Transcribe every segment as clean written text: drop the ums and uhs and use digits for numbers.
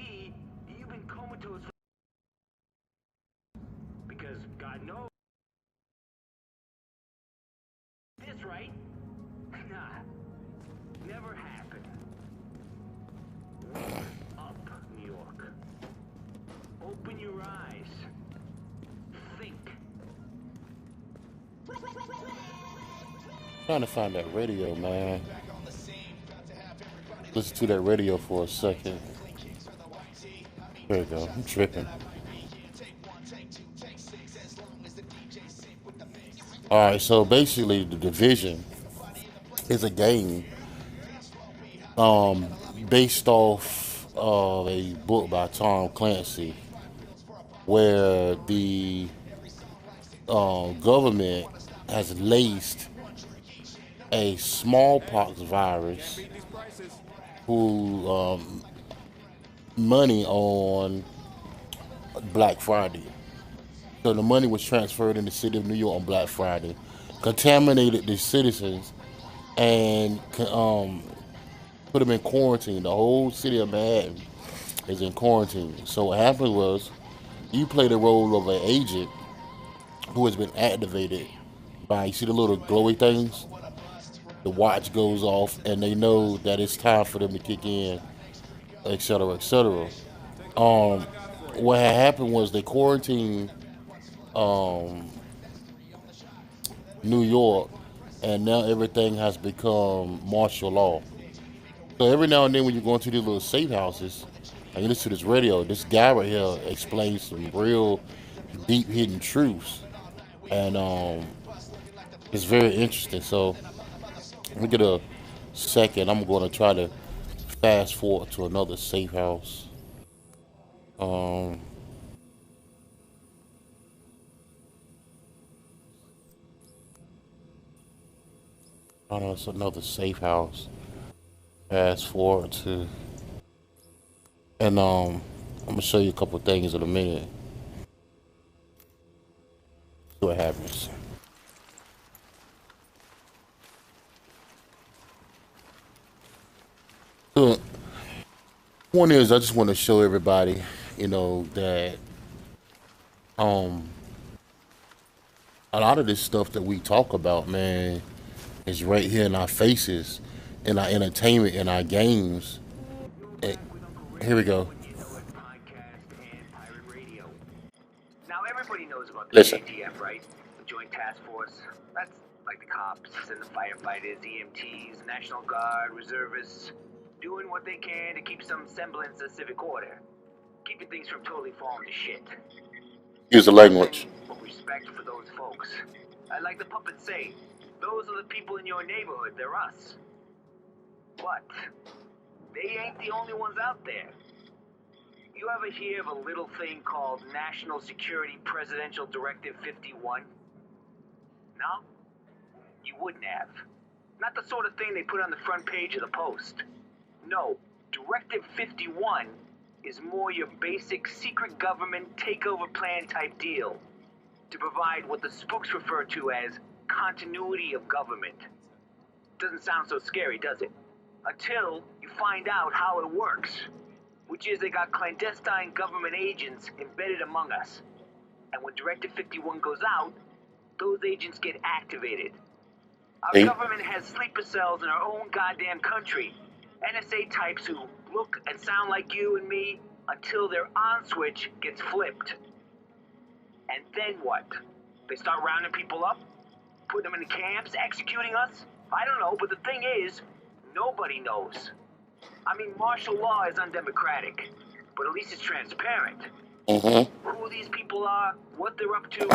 be you've been comatose because God knows this, right? Nah, never happened. Wake up, New York. Open your eyes. Think. Trying to find that radio, man. Listen to that radio for a second. There we go. I'm tripping. Alright, so basically the Division is a game based off of a book by Tom Clancy where the government has laced a smallpox virus who money on Black Friday. So the money was transferred in the city of New York on Black Friday, contaminated the citizens, and put them in quarantine. The whole city of Manhattan is in quarantine. So what happened was, you play the role of an agent who has been activated by, you see the little glowy things? The watch goes off, and they know that it's time for them to kick in, et cetera, et cetera. What had happened was they quarantined New York, and now everything has become martial law. So every now and then, when you go into these little safe houses and you listen to this radio, this guy right here explains some real deep hidden truths, and it's very interesting. So let me get a second. I'm going to try to fast forward to another safe house. Um, I don't know, it's another safe house. Fast forward to, and I'm gonna show you a couple things in a minute. See what happens. So, one is I just want to show everybody, that um a lot of this stuff that we talk about, man, is right here in our faces, in our entertainment, in our games. Eh, Here we go. Podcast and pirate radio. Now everybody knows about the Listen. JTF, right? The Joint Task Force. That's like the cops and the firefighters, EMTs, National Guard, reservists, doing what they can to keep some semblance of civic order, keeping things from totally falling to shit. Use the language. Nothing but respect for those folks. I like the puppets say, those are the people in your neighborhood, they're us. But they ain't the only ones out there. You ever hear of a little thing called National Security Presidential Directive 51? No? You wouldn't have. Not the sort of thing they put on the front page of the Post. No, Directive 51 is more your basic secret government takeover plan type deal to provide what the spooks refer to as continuity of government. Doesn't sound so scary, does it? Until you find out how it works, which is they got clandestine government agents embedded among us. And when Directive 51 goes out, those agents get activated. Our See? government has sleeper cells in our own goddamn country. NSA types who look and sound like you and me until their on switch gets flipped. And then what? They start rounding people up? Putting them in camps? Executing us? I don't know, but the thing is, nobody knows. I mean, martial law is undemocratic, but at least it's transparent. Mm-hmm. Who these people are, what they're up to,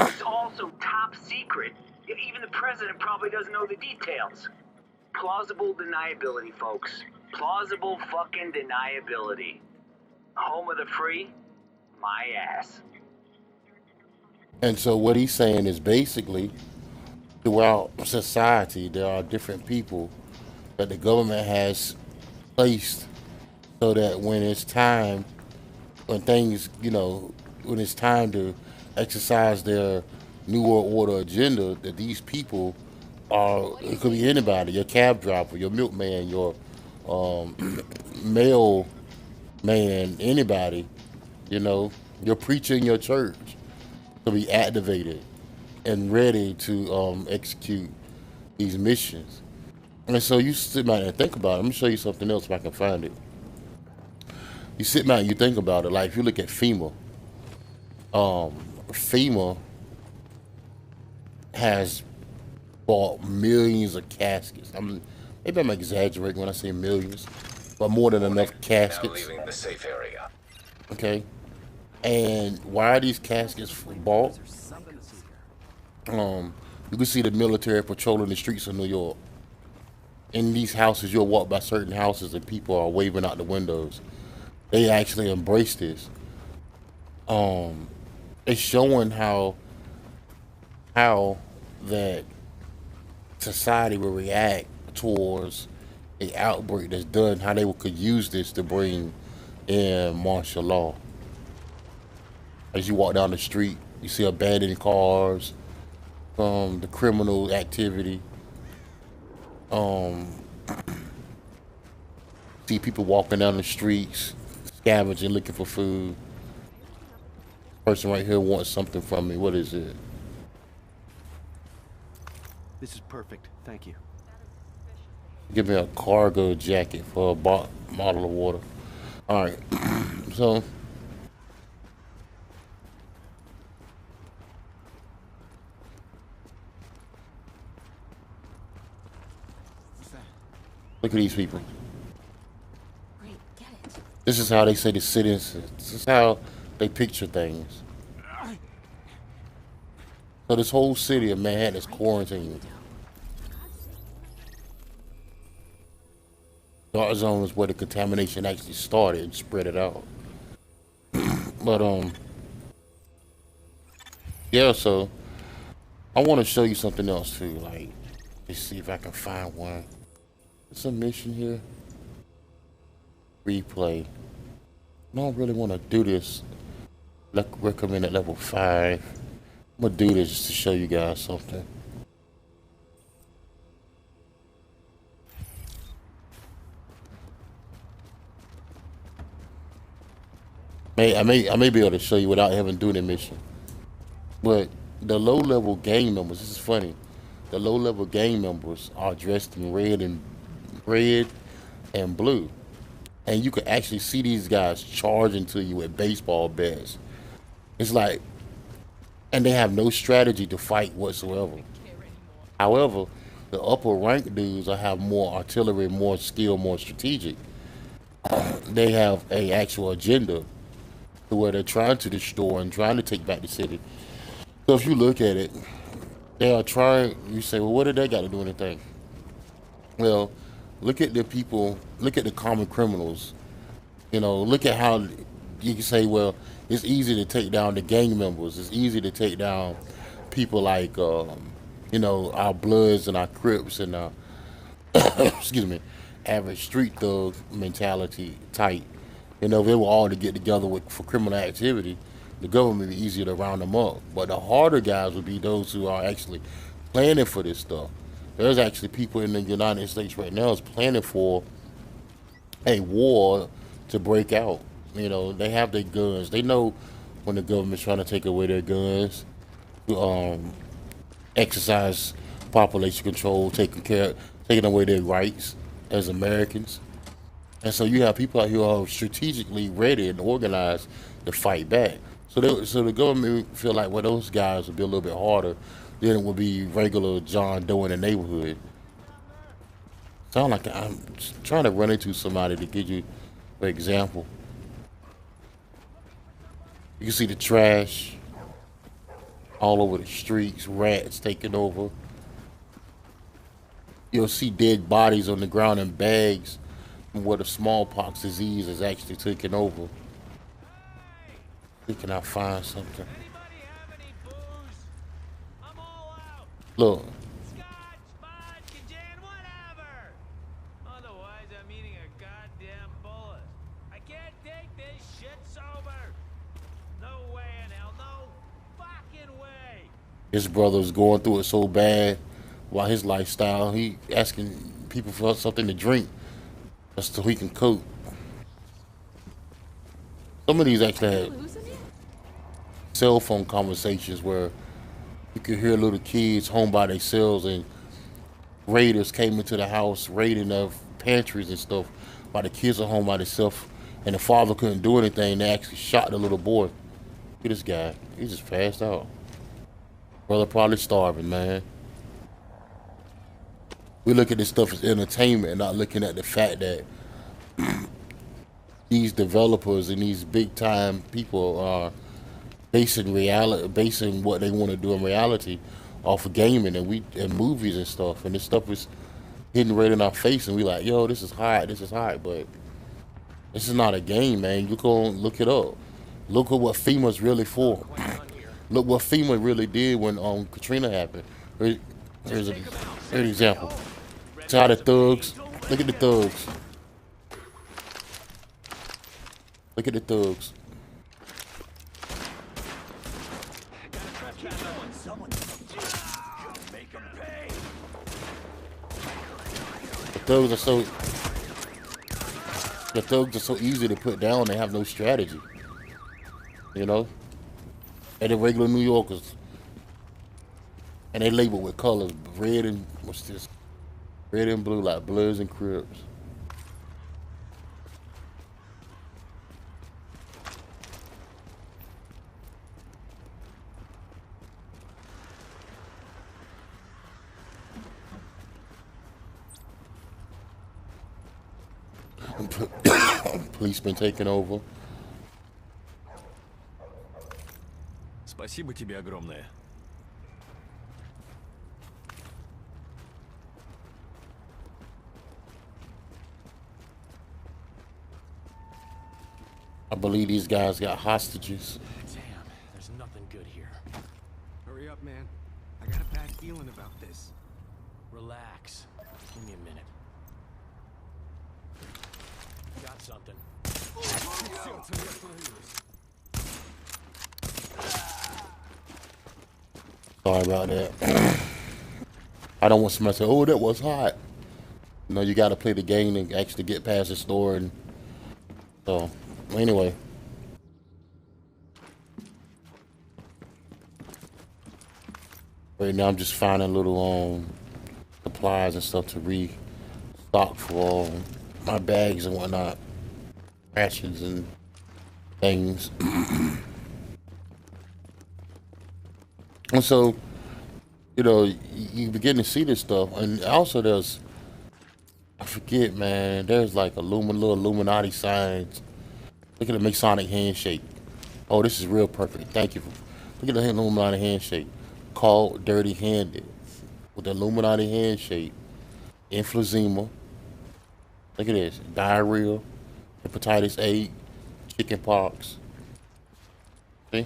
it's also top secret. Even the president probably doesn't know the details. Plausible deniability, folks. Plausible fucking deniability. Home of the free? My ass. And so what he's saying is basically, throughout society, there are different people that the government has placed so that when it's time, when things, when it's time to exercise their New World Order agenda, that these people are, it could be anybody, your cab driver, your milkman, your um, mail man, anybody, you know, your preacher in your church to be activated and ready to execute these missions. And so you sit back and think about it. Let me show you something else if I can find it. You sit back and you think about it. Like if you look at FEMA has bought millions of caskets. Maybe I'm exaggerating when I say millions, but more than enough caskets. Now leaving the safe area. Okay. And why are these caskets bought? You can see the military patrolling the streets of New York. In these houses, you'll walk by certain houses and people are waving out the windows. They actually embrace this. It's showing how that society will react towards a outbreak that's done, how they could use this to bring in martial law. As you walk down the street, you see abandoned cars, the criminal activity. See people walking down the streets, scavenging, looking for food. Person right here wants something from me. What is it? This is perfect. Thank you. Give me a cargo jacket for a bottle of water. All right. So look at these people. Great, get it. This is how they say the citizens. This is how they picture things. So this whole city of Manhattan is quarantined. Dark zone is where the contamination actually started and spread it out. But yeah, so I want to show you something else too. Like, let's see if I can find one. There's a mission here. Replay. I don't really want to do this. Recommend at level 5. I'm gonna do this just to show you guys something. I may be able to show you without having to do the mission. But the low level gang members, this is funny. The low level gang members are dressed in red and blue. And you can actually see these guys charging to you with baseball bats. It's like, and they have no strategy to fight whatsoever. However, the upper rank dudes will have more artillery, more skill, more strategic. They have a actual agenda to where they're trying to destroy and trying to take back the city. So if you look at it, they are trying, you say, well, what did they got to do anything? Well, look at the people, look at the common criminals. You know, look at how you can say, well, it's easy to take down the gang members. It's easy to take down people like, you know, our Bloods and our Crips and our, excuse me, average street thug mentality type. You know, if they were all to get together for criminal activity, the government would be easier to round them up. But the harder guys would be those who are actually planning for this stuff. There's actually people in the United States right now is planning for a war to break out. You know, they have their guns. They know when the government's trying to take away their guns, to exercise population control, taking away their rights as Americans. And so you have people out here who are strategically ready and organized to fight back. So the government feel like, well, those guys would be a little bit harder than it would be regular John Doe in the neighborhood. Sound like I'm trying to run into somebody to give you an example. You can see the trash all over the streets, rats taking over. You'll see dead bodies on the ground in bags where the smallpox disease is actually taking over. We cannot find something. Anybody have any booze? I'm all out. Look, Scotch, vodka, gin, whatever. Otherwise, I'm eating a goddamn bullet. I can't take this shit sober. No way in hell, no fucking way. his brother's going through it so bad while his lifestyle, he asking people for something to drink just so he can cope. Some of these actually had Losing it? cell phone conversations where you could hear little kids home by themselves and raiders came into the house raiding of pantries and stuff while the kids are home by themselves and the father couldn't do anything. They actually shot the little boy. Look at this guy. He just passed out. Brother probably starving, man. We look at this stuff as entertainment, not looking at the fact that these developers and these big time people are basing what they want to do in reality off of gaming and movies and stuff. And this stuff is hitting right in our face, and we like, yo, this is hot, but this is not a game, man. Look it up. Look at what FEMA's really for. Look what FEMA really did when Katrina happened. Here's an example. See how the thugs, look at the thugs. Look at the thugs. The thugs are so easy to put down. They have no strategy, you know. And the regular New Yorkers, and they label with colors, red and what's this? Red and blue, like Bloods and Crips. Police been taking over. Спасибо тебе огромное. I believe these guys got hostages. Damn, there's nothing good here. Hurry up, man. I got a bad feeling about this. Relax. Give me a minute. Got something. Sorry about that. I don't want somebody to say, oh, that was hot. You know, you got to play the game and actually get past the store. And so, anyway. Right now, I'm just finding little supplies and stuff to restock for my bags and whatnot. Rations and things. And so, you know, you begin to see this stuff. And also there's, I forget, man, there's like little Illuminati signs. Look at the Masonic handshake. Oh, this is real perfect. Thank you. Look at the Illuminati handshake. Called Dirty Handed. With the Illuminati handshake. Emphysema. Look at this. Diarrhea. Hepatitis A. Chicken pox. See?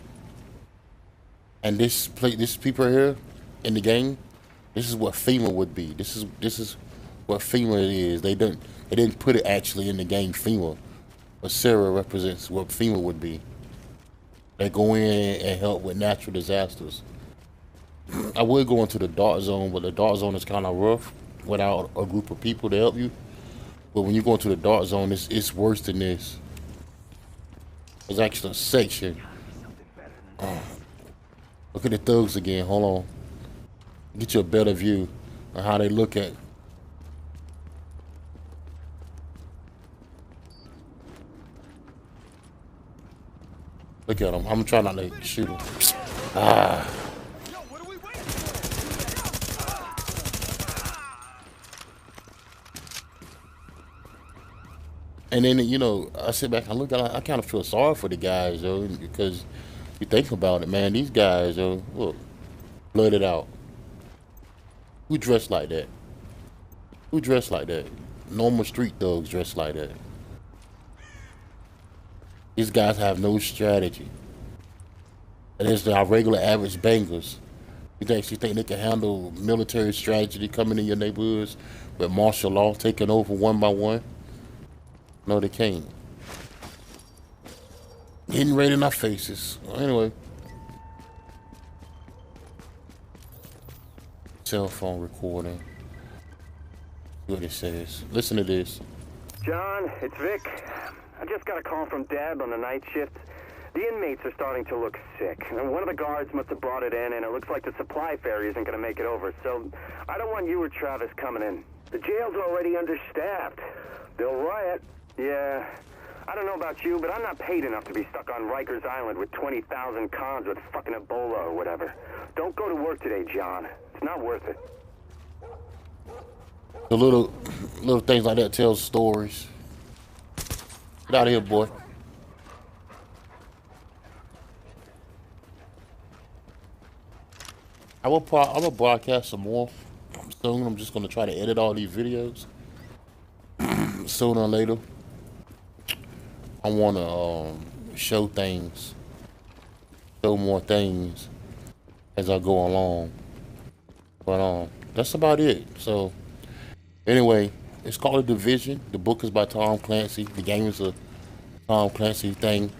And this people here in the game, this is what FEMA would be. This is what FEMA is. They didn't put it actually in the game FEMA, but Sarah represents what FEMA would be. They go in and help with natural disasters. I would go into the dark zone, but the dark zone is kind of rough without a group of people to help you. But when you go into the dark zone, it's worse than this. There's actually a section. Look at the thugs again. Hold on. Get you a better view of how they look at. Look at them. I'm trying not to shoot them. Ah. And then, you know, I sit back and look at it, I kind of feel sorry for the guys, yo, because you think about it, man, these guys, yo, look, blooded out. Who dressed like that? Who dressed like that? Normal street thugs dressed like that. These guys have no strategy. And it's our regular average bangers. You actually think they can handle military strategy coming in your neighborhoods with martial law taking over one by one? No, they can't. Hitting right in our faces. Well, anyway. Cell phone recording. See what it says. Listen to this. John, it's Vic. I just got a call from Deb on the night shift. The inmates are starting to look sick. And one of the guards must have brought it in, and it looks like the supply ferry isn't going to make it over. So I don't want you or Travis coming in. The jail's already understaffed. They'll riot. Yeah. I don't know about you, but I'm not paid enough to be stuck on Rikers Island with 20,000 cons with fucking Ebola or whatever. Don't go to work today, John. It's not worth it. The little things like that tell stories. Get out of here, boy. I'm gonna broadcast some more soon. I'm just gonna try to edit all these videos sooner or later. I wanna show more things as I go along. But that's about it. So anyway, it's called The Division. The book is by Tom Clancy. The game is a Tom Clancy thing.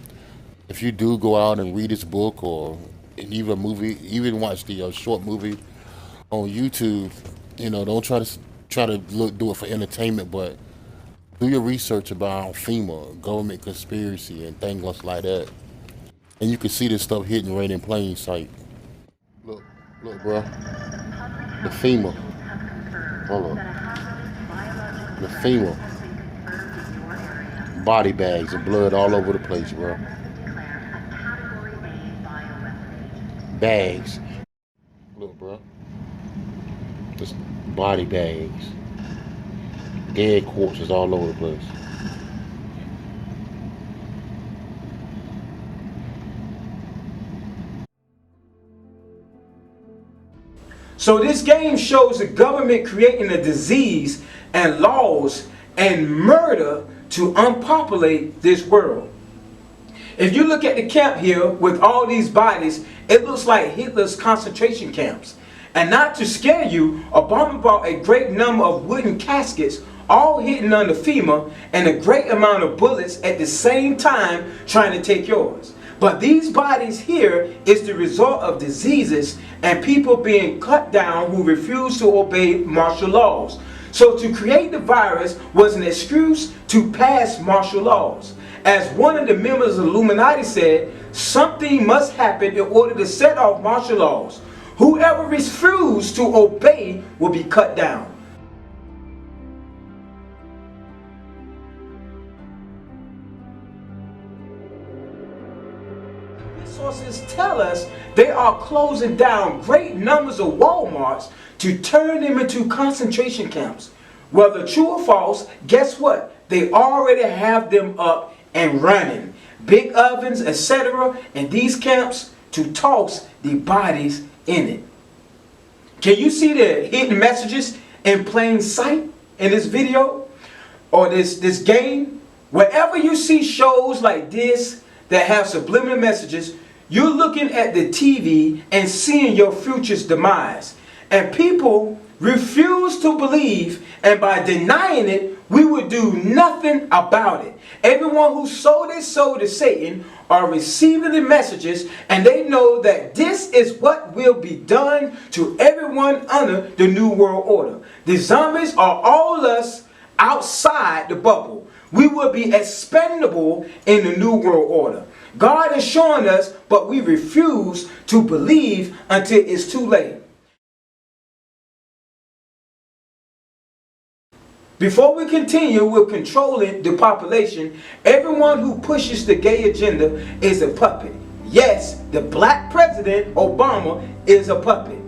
If you do go out and read this book or even watch the short movie on YouTube, don't try to do it for entertainment, but do your research about FEMA, government conspiracy, and things like that. And you can see this stuff hidden right in plain sight. Look, bro. The FEMA. Hold on. The FEMA. Body bags of blood all over the place, bro. Bags. Look, bro. Just body bags. Dead corpses all over the place. So this game shows the government creating a disease and laws and murder to unpopulate this world. If you look at the camp here with all these bodies, it looks like Hitler's concentration camps. And not to scare you, Obama brought a great number of wooden caskets, all hidden under FEMA, and a great amount of bullets at the same time trying to take yours. But these bodies here is the result of diseases and people being cut down who refuse to obey martial laws. So to create the virus was an excuse to pass martial laws. As one of the members of the Illuminati said, something must happen in order to set off martial laws. Whoever refused to obey will be cut down. Sources tell us they are closing down great numbers of Walmarts to turn them into concentration camps. Whether true or false, guess what? They already have them up and running. Big ovens, etc. in these camps to toss the bodies in it. Can you see the hidden messages in plain sight in this video or this game? Wherever you see shows like this that have subliminal messages, you're looking at the TV and seeing your future's demise. And people refuse to believe, and by denying it, we would do nothing about it. Everyone who sold their soul to Satan are receiving the messages, and they know that this is what will be done to everyone under the New World Order. The zombies are all us outside the bubble. We will be expendable in the New World Order. God is showing us, but we refuse to believe until it's too late. Before we continue with controlling the population, everyone who pushes the gay agenda is a puppet. Yes, the black president, Obama, is a puppet.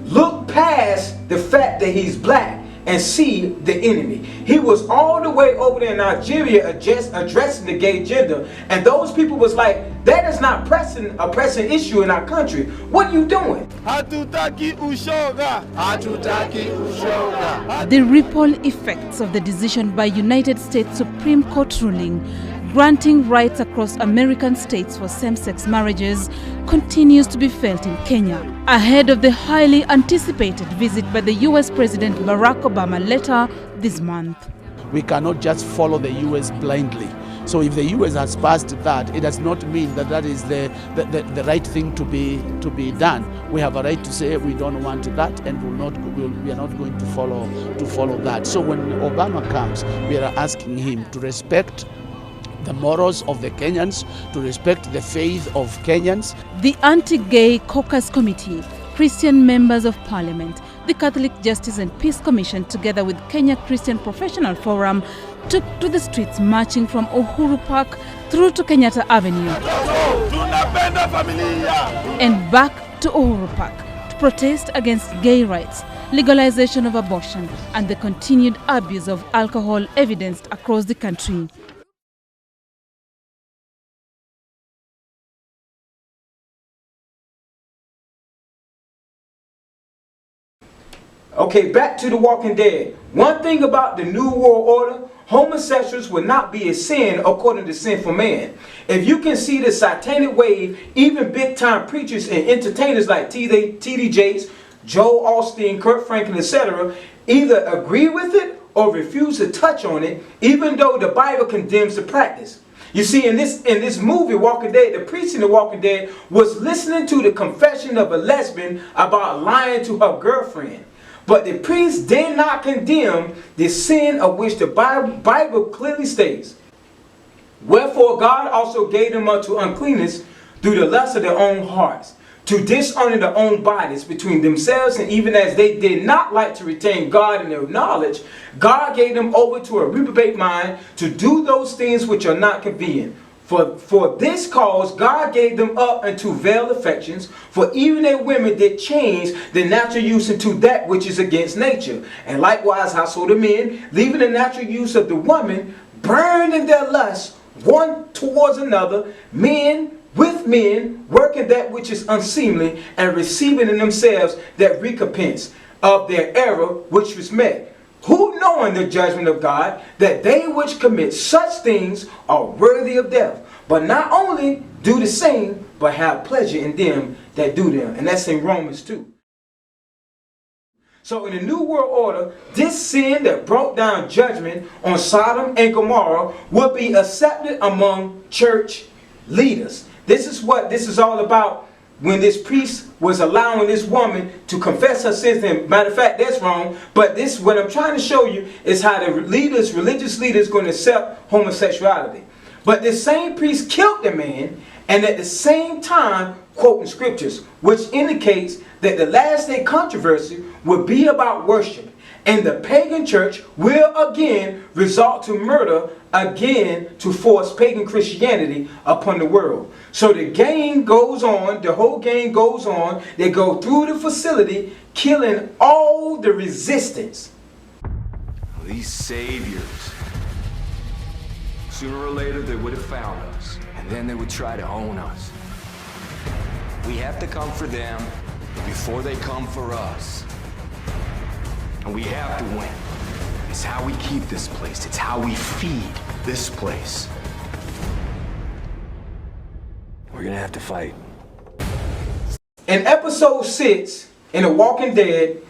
Look past the fact that he's black and see the enemy. He was all the way over there in Nigeria addressing the gay agenda, and those people was like, that is not a pressing issue in our country. What are you doing? The ripple effects of the decision by United States Supreme Court ruling granting rights across American states for same-sex marriages continues to be felt in Kenya, ahead of the highly anticipated visit by the U.S. President Barack Obama later this month. We cannot just follow the U.S. blindly. So if the U.S. has passed that, it does not mean that that is the right thing to be done. We have a right to say we don't want that, and we are not going to follow that. So when Obama comes, we are asking him to respect the morals of the Kenyans, to respect the faith of Kenyans. The Anti-Gay Caucus Committee, Christian members of Parliament, the Catholic Justice and Peace Commission, together with Kenya Christian Professional Forum, took to the streets, marching from Uhuru Park through to Kenyatta Avenue and back to Uhuru Park to protest against gay rights, legalization of abortion, and the continued abuse of alcohol evidenced across the country. Okay, back to The Walking Dead. One thing about the New World Order, homosexuals will not be a sin according to sinful man. If you can see the satanic wave, even big time preachers and entertainers like T.D. Jakes, Joel Osteen, Kurt Franklin, etc., either agree with it or refuse to touch on it, even though the Bible condemns the practice. You see, in this movie, Walking Dead, the priest in The Walking Dead was listening to the confession of a lesbian about lying to her girlfriend. But the priest did not condemn the sin of which the Bible clearly states. Wherefore God also gave them unto uncleanness through the lust of their own hearts, to dishonor their own bodies between themselves, and even as they did not like to retain God in their knowledge, God gave them over to a reprobate mind to do those things which are not convenient. For this cause God gave them up unto veiled affections, for even their women did change the natural use into that which is against nature. And likewise household of men, leaving the natural use of the woman, burned in their lust one towards another, men with men, working that which is unseemly, and receiving in themselves that recompense of their error which was met. Who knowing the judgment of God, that they which commit such things are worthy of death, but not only do the same, but have pleasure in them that do them. And that's in Romans 2. So in the New World Order, this sin that brought down judgment on Sodom and Gomorrah will be accepted among church leaders. This is what this is all about. When this priest was allowing this woman to confess her sins, and matter of fact, that's wrong. But this, what I'm trying to show you, is how the leaders, religious leaders, going to accept homosexuality. But this same priest killed the man, and at the same time quoting scriptures, which indicates that the last day controversy will be about worship, and the pagan church will again resort to murder, again to force pagan Christianity upon the world. So the game goes on, the whole game goes on. They go through the facility, killing all the resistance. These saviors, sooner or later they would have found us, and then they would try to own us. We have to come for them before they come for us. And we have to win. It's how we keep this place. It's how we feed this place. We're gonna have to fight. In episode 6, in The Walking Dead,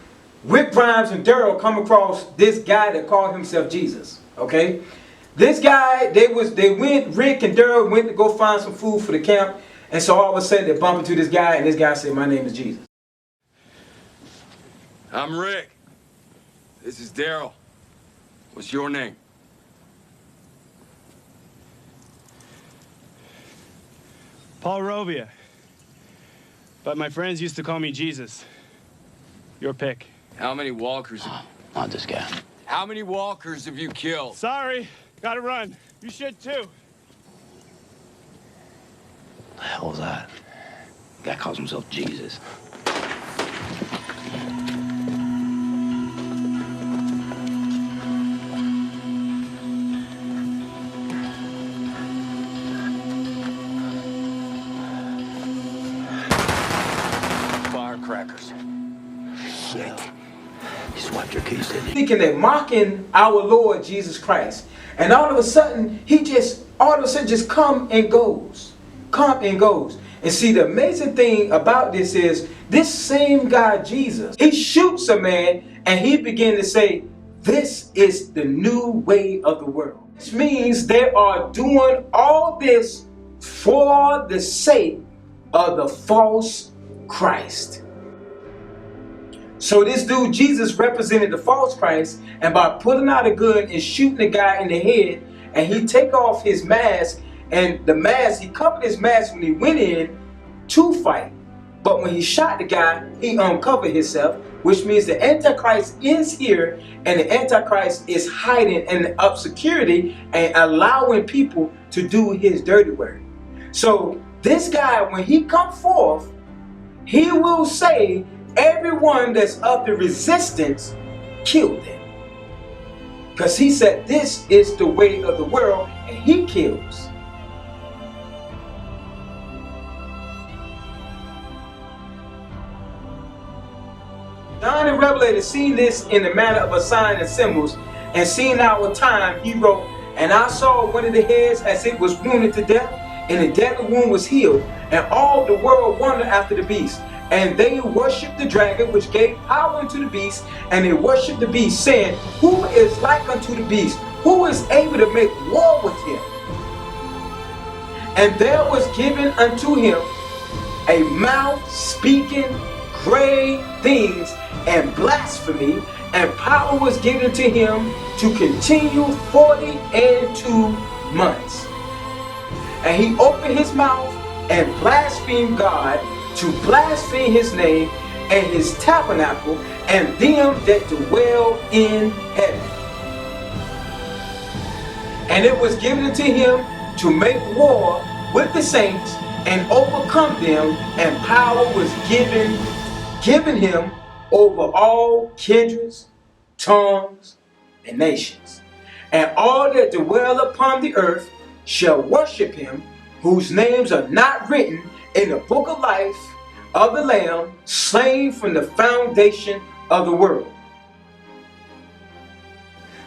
Rick Grimes and Daryl come across this guy that called himself Jesus. Okay? This guy, Rick and Daryl went to go find some food for the camp, and so all of a sudden they bump into this guy, and this guy said, "My name is Jesus." I'm Rick. This is Daryl. What's your name? Paul Robia. But my friends used to call me Jesus. Your pick. How many walkers? Not this guy. How many walkers have you killed? Sorry, gotta run. You should too. The hell is that? The guy calls himself Jesus. Firecrackers. Shit. You swiped your keys, didn't you? Thinking they're mocking our Lord Jesus Christ. And all of a sudden, he just come and goes. Come and goes. And see, the amazing thing about this is, this same guy, Jesus, he shoots a man and he began to say, this is the new way of the world. Which means they are doing all this for the sake of the false Christ. So this dude, Jesus, represented the false Christ, and by pulling out a gun and shooting the guy in the head and he take off his mask, and the mask, he covered his mask when he went in to fight. But when he shot the guy, he uncovered himself, which means the Antichrist is here, and the Antichrist is hiding in obscurity and allowing people to do his dirty work. So this guy, when he come forth, he will say, everyone that's of the resistance, kill them. Because he said this is the way of the world, and he kills. John the Revelator seen this in the manner of a sign and symbols, and seeing our time, he wrote, and I saw one of the heads as it was wounded to death, and the deadly wound was healed, and all the world wondered after the beast. And they worshipped the dragon, which gave power unto the beast, and they worshipped the beast, saying, who is like unto the beast? Who is able to make war with him? And there was given unto him a mouth speaking great things and blasphemy, and power was given to him to continue 42 months. And he opened his mouth and blasphemed God, to blaspheme his name and his tabernacle and them that dwell in heaven. And it was given to him to make war with the saints and overcome them, and power was given him over all kindreds, tongues, and nations. And all that dwell upon the earth shall worship him, whose names are not written in the book of life of the Lamb, slain from the foundation of the world.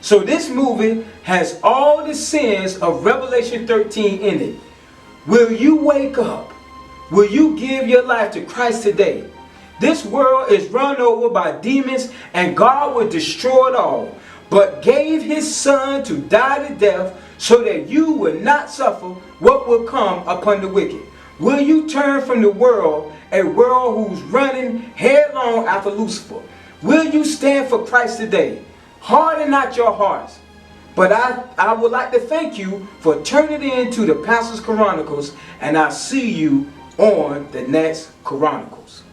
So this movie has all the sins of Revelation 13 in it. Will you wake up? Will you give your life to Christ today? This world is run over by demons, and God will destroy it all, but gave his son to die to death so that you will not suffer what will come upon the wicked. Will you turn from the world, a world who's running headlong after Lucifer? Will you stand for Christ today? Harden not your hearts. But I would like to thank you for turning into the Pastor's Chronicles, and I'll see you on the next Chronicles.